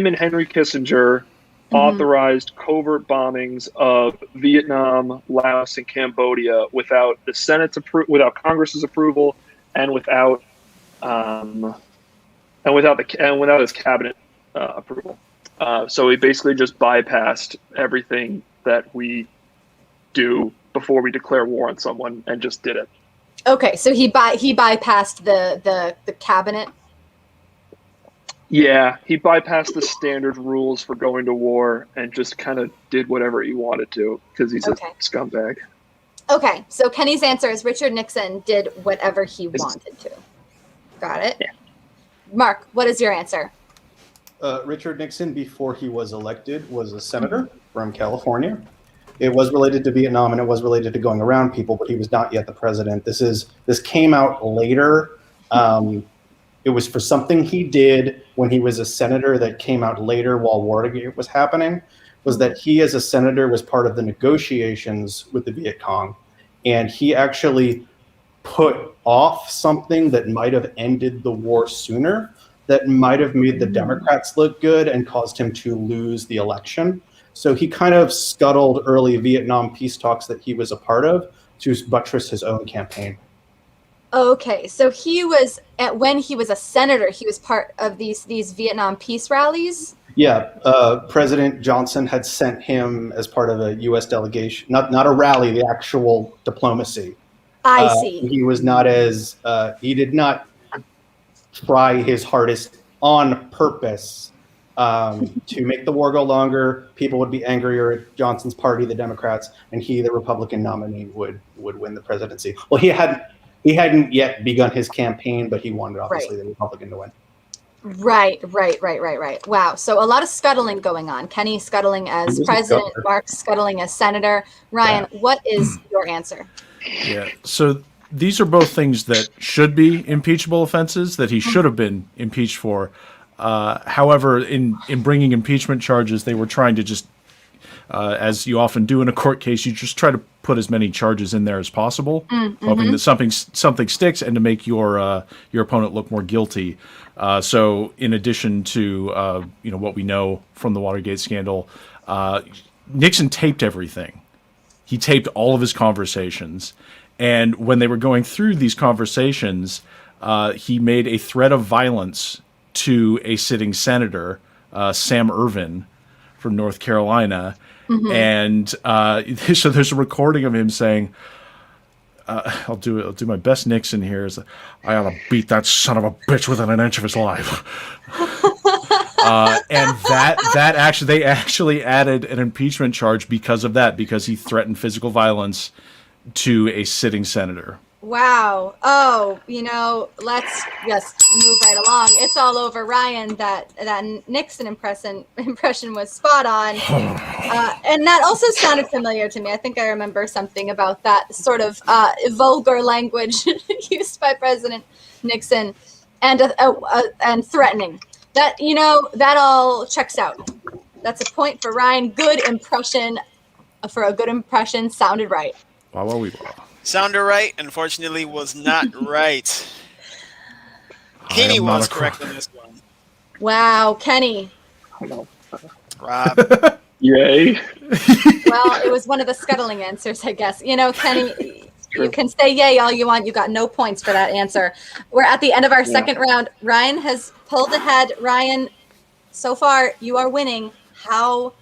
and Henry Kissinger authorized covert bombings of Vietnam, Laos, and Cambodia without the Senate's without Congress's approval, and without his cabinet approval. So he basically just bypassed everything that we do before we declare war on someone and just did it.
Okay, so he bypassed the cabinet.
Yeah, he bypassed the standard rules for going to war and just kind of did whatever he wanted to because he's a scumbag.
Okay, so Kenny's answer is Richard Nixon did whatever he wanted to. Got it?
Yeah.
Mark, what is your answer?
Richard Nixon, before he was elected, was a senator from California. It was related to Vietnam and it was related to going around people, but he was not yet the president. This came out later. It was for something he did when he was a senator that came out later while Watergate was happening, was that he as a senator was part of the negotiations with the Viet Cong. And he actually put off something that might have ended the war sooner, that might have made the Democrats look good and caused him to lose the election. So he kind of scuttled early Vietnam peace talks that he was a part of to buttress his own campaign.
Okay, so he was when he was a senator, he was part of these Vietnam peace rallies.
Yeah, President Johnson had sent him as part of a U.S. delegation, not a rally, the actual diplomacy.
I see.
He was not as he did not try his hardest on purpose to make the war go longer. People would be angrier at Johnson's party, the Democrats, and he, the Republican nominee, would win the presidency. Well, he hadn't yet begun his campaign, but he wanted, obviously, the Republican to win.
Right. Wow. So a lot of scuttling going on. Kenny scuttling as president, Mark scuttling as senator. Ryan, what is your answer?
Yeah. So these are both things that should be impeachable offenses that he should have been impeached for. However, in bringing impeachment charges, they were trying to just, as you often do in a court case, you just try to put as many charges in there as possible, hoping that something sticks and to make your opponent look more guilty. So in addition to what we know from the Watergate scandal, Nixon taped everything. He taped all of his conversations. And when they were going through these conversations, he made a threat of violence to a sitting senator, Sam Ervin from North Carolina. And so there's a recording of him saying, I'll do my best Nixon here. Is I ought to beat that son of a bitch within an inch of his life. And they actually added an impeachment charge because of that, because he threatened physical violence to a sitting senator.
Wow. Oh, let's just move right along. It's all over, Ryan. That Nixon impression was spot on. And that also sounded familiar to me. I think I remember something about that sort of vulgar language used by President Nixon and threatening. That all checks out. That's a point for Ryan. Good impression. For a good impression, sounded right.
Wow.
Sounded right, unfortunately was not right. Kenny was correct on this one.
Wow, Kenny.
Rob.
Yay.
Well, it was one of the scuttling answers, I guess. Kenny, you can say yay all you want. You got no points for that answer. We're at the end of our second round. Ryan has pulled ahead. Ryan, so far, you are winning. How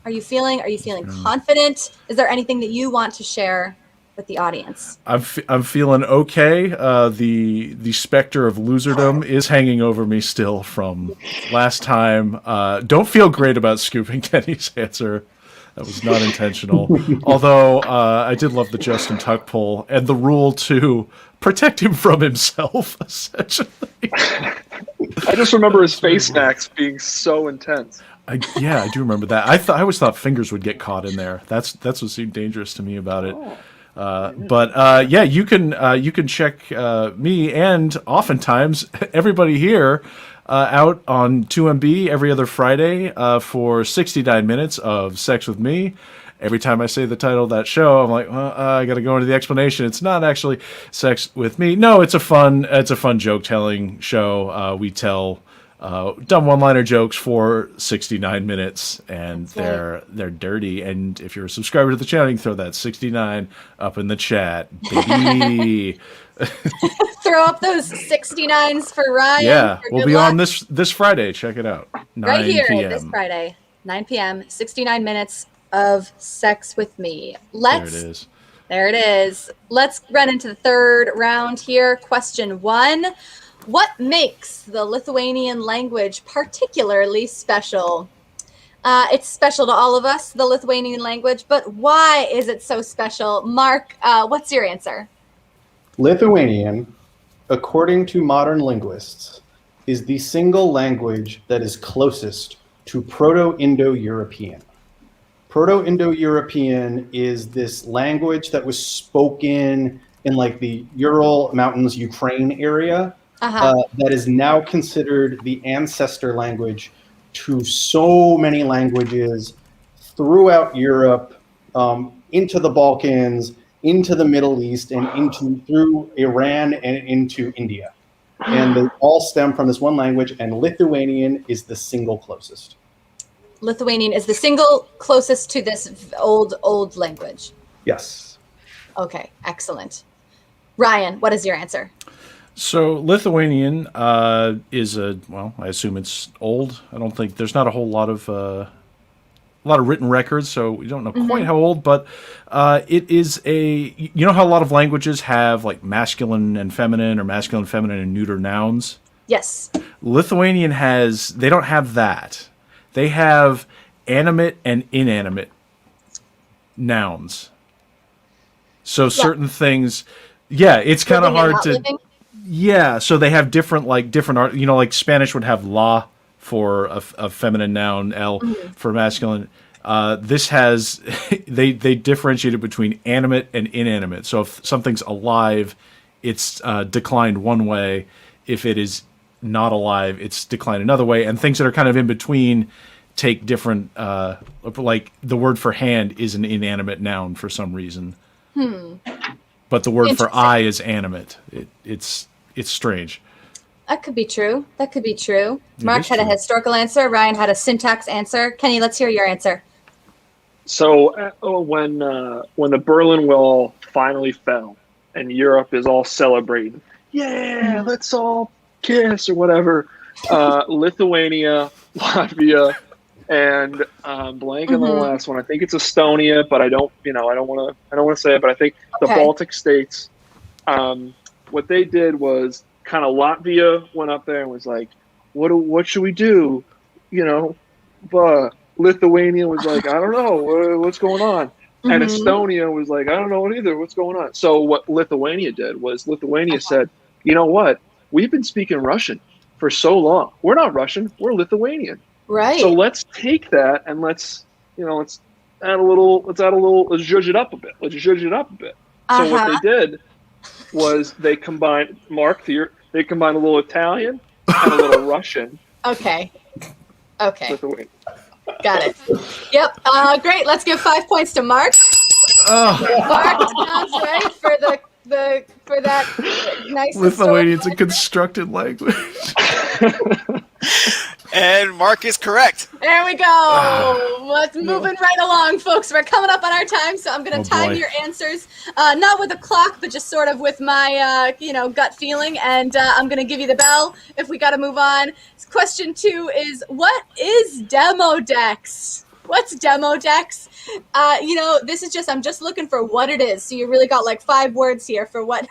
are you feeling? Are you feeling confident? Is there anything that you want to share with the audience?
I'm feeling okay. The specter of loserdom is hanging over me still from last time. Don't feel great about scooping Kenny's answer. That was not intentional. Although I did love the Justin Tuck poll and the rule to protect him from himself, essentially.
I just remember his face snacks being so intense.
I do remember that. I always thought fingers would get caught in there. That's what seemed dangerous to me about it. But you can check me and oftentimes everybody here out on 2MB every other Friday for 69 minutes of Sex with Me. Every time I say the title of that show, I'm like, I got to go into the explanation. It's not actually Sex with Me. No, it's a fun joke telling show. We tell dumb one-liner jokes for 69 minutes, and they're dirty. And if you're a subscriber to the channel, you can throw that 69 up in the chat, baby.
Throw up those 69s for Ryan.
Yeah, we'll be on this Friday. Check it out. 9
right here
p.m.
this Friday, 9 p.m. 69 minutes of Sex with Me. There it is. Let's run into the third round here. Question 1. What makes the Lithuanian language particularly special? It's special to all of us, the Lithuanian language, but why is it so special? Mark, what's your answer?
Lithuanian, according to modern linguists, is the single language that is closest to Proto-Indo-European. Proto-Indo-European is this language that was spoken in like the Ural Mountains, Ukraine area. That is now considered the ancestor language to so many languages throughout Europe, into the Balkans, into the Middle East and through Iran and into India. And they all stem from this one language, and Lithuanian is the single closest.
Lithuanian is the single closest to this old language.
Yes.
Okay, excellent. Ryan, what is your answer?
So Lithuanian is I assume it's old. I don't think there's not a whole lot of written records, so we don't know quite how old, but it is you know how a lot of languages have like masculine and feminine, or masculine, feminine, and neuter nouns?
Yes.
Lithuanian they don't have that. They have animate and inanimate nouns. So certain things, it's kind of hard to... Living? Yeah, so they have different art. You know, like Spanish would have la for a feminine noun, el for masculine. This has they differentiated between animate and inanimate. So if something's alive, it's declined one way. If it is not alive, it's declined another way. And things that are kind of in between take different. Like the word for hand is an inanimate noun for some reason. But the word for eye is animate. It's strange.
That could be true. Mark had a historical answer. Ryan had a syntax answer. Kenny, let's hear your answer.
So when the Berlin Wall finally fell and Europe is all celebrating, let's all kiss or whatever, Lithuania, Latvia, and blank on the last one. I think it's Estonia, but I don't want to say it. But I think the Baltic states. What they did was kind of Latvia went up there and was like, "What should we do?" But Lithuania was like, "I don't know what's going on," and Estonia was like, "I don't know either. What's going on?" So what Lithuania did was Lithuania said, "You know what? We've been speaking Russian for so long. We're not Russian. We're Lithuanian." Right. So let's take that and let's add a little, let's zhuzh it up a bit. So what they did was they combined, they combined a little Italian and a little Russian.
Okay. Lithuanian. Got it. Yep. Great. Let's give 5 points to Mark. Mark sounds right for that nice.
Lithuanian's a constructed language.
And Mark is correct.
There we go. Let's moving right along, folks. We're coming up on our time, so I'm going to time your answers, not with a clock, but just sort of with my, gut feeling. And I'm going to give you the bell if we got to move on. Question 2 is, what is Demodex? What's Demodex? This is just, I'm just looking for what it is. So you really got like 5 words here for what's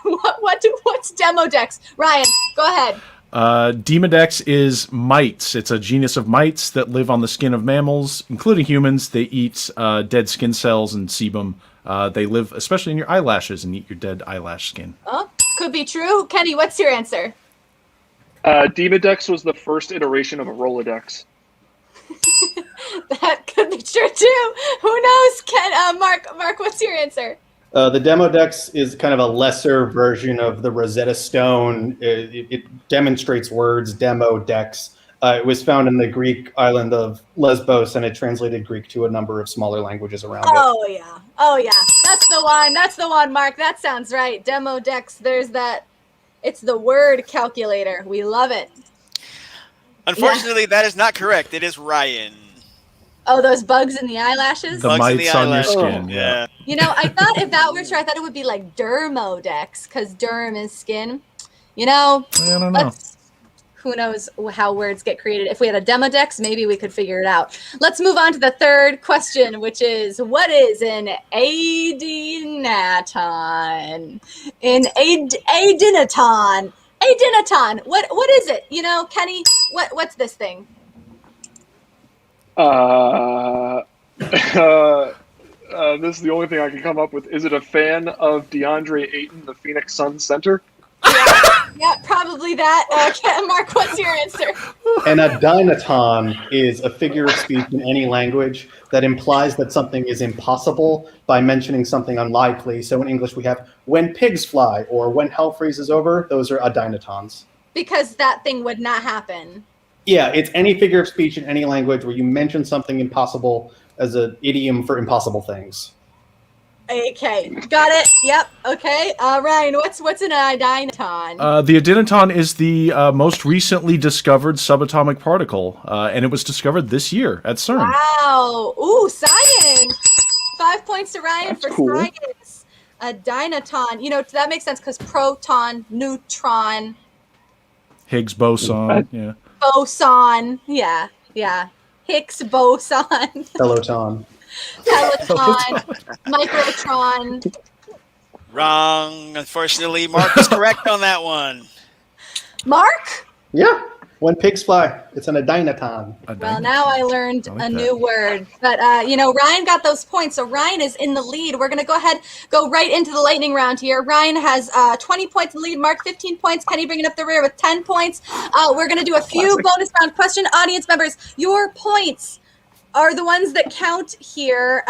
Demodex. Ryan, go ahead.
Demodex is mites. It's a genus of mites that live on the skin of mammals, including humans. They eat dead skin cells and sebum. They live especially in your eyelashes and eat your dead eyelash skin.
Oh, could be true. Kenny, what's your answer?
Demodex was the first iteration of a Rolodex.
That could be true too. Who knows? Mark, what's your answer?
The Demodex is kind of a lesser version of the Rosetta Stone. It demonstrates words, Demodex. It was found in the Greek island of Lesbos, and it translated Greek to a number of smaller languages around it.
Oh yeah. That's the one, Mark. That sounds right. Demodex, there's that. It's the word calculator. We love it.
Unfortunately, that is not correct. It is Ryan.
Oh, those bugs in the eyelashes?
The mites on your skin, yeah.
I thought if that were true, I thought it would be like dermodex, because derm is skin. I don't know. Who knows how words get created. If we had a demodex, maybe we could figure it out. Let's move on to the third question, which is, what is an adinaton? Adinaton. What is it? Kenny, what's this thing?
This is the only thing I can come up with. Is it a fan of DeAndre Ayton, the Phoenix Suns center?
Yeah, probably that. Mark, what's your answer?
An adinaton is a figure of speech in any language that implies that something is impossible by mentioning something unlikely. So in English we have when pigs fly or when hell freezes over. Those are adinatons.
Because that thing would not happen.
Yeah, it's any figure of speech in any language where you mention something impossible as an idiom for impossible things.
Okay, got it. Yep. Okay. Ryan, what's an adynaton?
The adynaton is the most recently discovered subatomic particle, and it was discovered this year at CERN.
Wow. Ooh, science. 5 points to Ryan
That's
for
cool.
science. Adynaton. You know, that makes sense because proton, neutron,
Higgs boson. Yeah.
boson. Yeah. Higgs boson.
Peloton.
Peloton. Microtron.
Wrong. Unfortunately, Mark was correct on that one.
Mark?
Yeah. When pigs fly, it's an adynaton.
Well, now I learned
like
a
that.
new word. But, Ryan got those points, so Ryan is in the lead. We're going to go right into the lightning round here. Ryan has 20 points in the lead. Mark, 15 points. Kenny bringing up the rear with 10 points. We're going to do a few bonus round question. Audience members, your points are the ones that count here.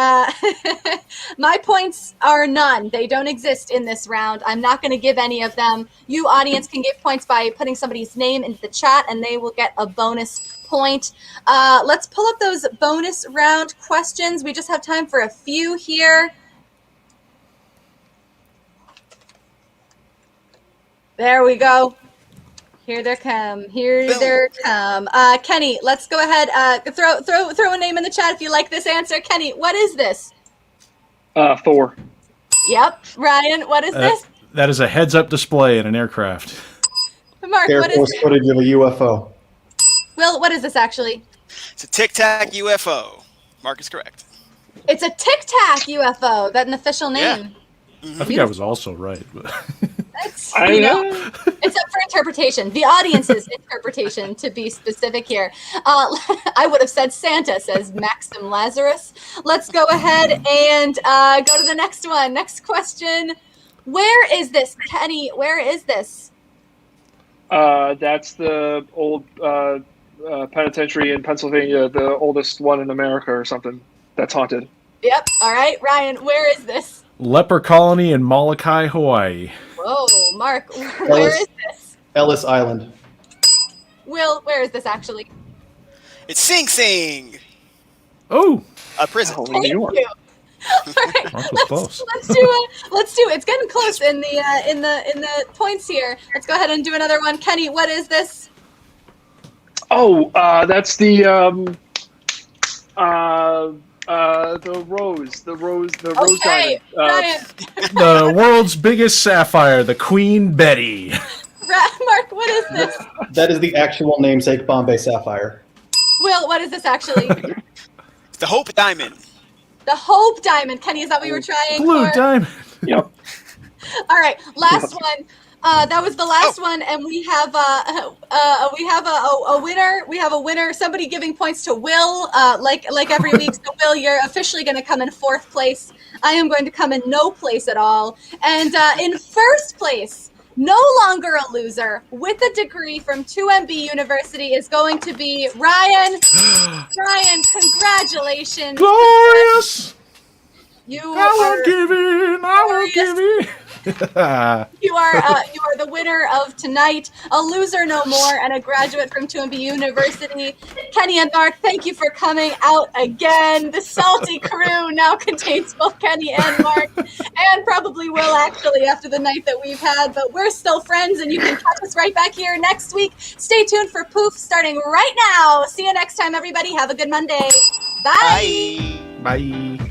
My points are none. They don't exist in this round. I'm not going to give any of them. You, audience, can give points by putting somebody's name into the chat, and they will get a bonus point. Let's pull up those bonus round questions. We just have time for a few here. There we go. Here they come. Kenny, let's go ahead. Throw a name in the chat if you like this answer. Kenny, what is this?
Thor.
Yep. Ryan, what is this?
That is a heads-up display in an aircraft.
Mark,
Air
what is
Force
this?
footage of a UFO.
Will, what is this actually?
It's a Tic Tac UFO. Mark is correct.
It's a Tic Tac UFO. That's an official
Yeah.
name.
I think I was also right. But
It's,
I know.
it's up for interpretation. The audience's interpretation, to be specific here. I would have said Santa, says Maxim Lazarus. Let's go ahead and go to the next one. Next question. Where is this, Kenny? Where is this?
That's the old penitentiary in Pennsylvania, the oldest one in America or something. That's haunted.
Yep. All right. Ryan, where is this?
Leper colony in Molokai, Hawaii.
Whoa, Mark, where is this?
Ellis Island.
Will, where is this actually?
It's Sing Sing.
Oh,
A prison.
Oh, New York.
You. All right,
Mark was close.
let's do it. It's getting close in the points here. Let's go ahead and do another one. Kenny, what is this?
Oh, that's the rose
Okay,
diamond.
Ryan.
The world's biggest sapphire, the Queen Betty.
Mark, what is this?
That is the actual namesake Bombay Sapphire.
Will, what is this actually?
It's the Hope Diamond.
The Hope Diamond. Kenny, is that what you were trying
Blue
for?
diamond.
Yep.
All right, last one. That was the last one, and we have a winner. We have a winner. Somebody giving points to Will, like every week. So Will, you're officially going to come in 4th place. I am going to come in no place at all. And in 1st place, no longer a loser, with a degree from 2MB University, is going to be Ryan. Ryan, congratulations!
Glorious.
You
I
are.
won't give in.
You are the winner of tonight, a loser no more, and a graduate from 2MB University. Kenny and Mark, thank you for coming out again. The salty crew now contains both Kenny and Mark, and probably Will, actually, after the night that we've had, but we're still friends, and you can catch us right back here next week. Stay tuned for Poof starting right now. See you next time, everybody. Have a good Monday. Bye.
Bye.
Bye.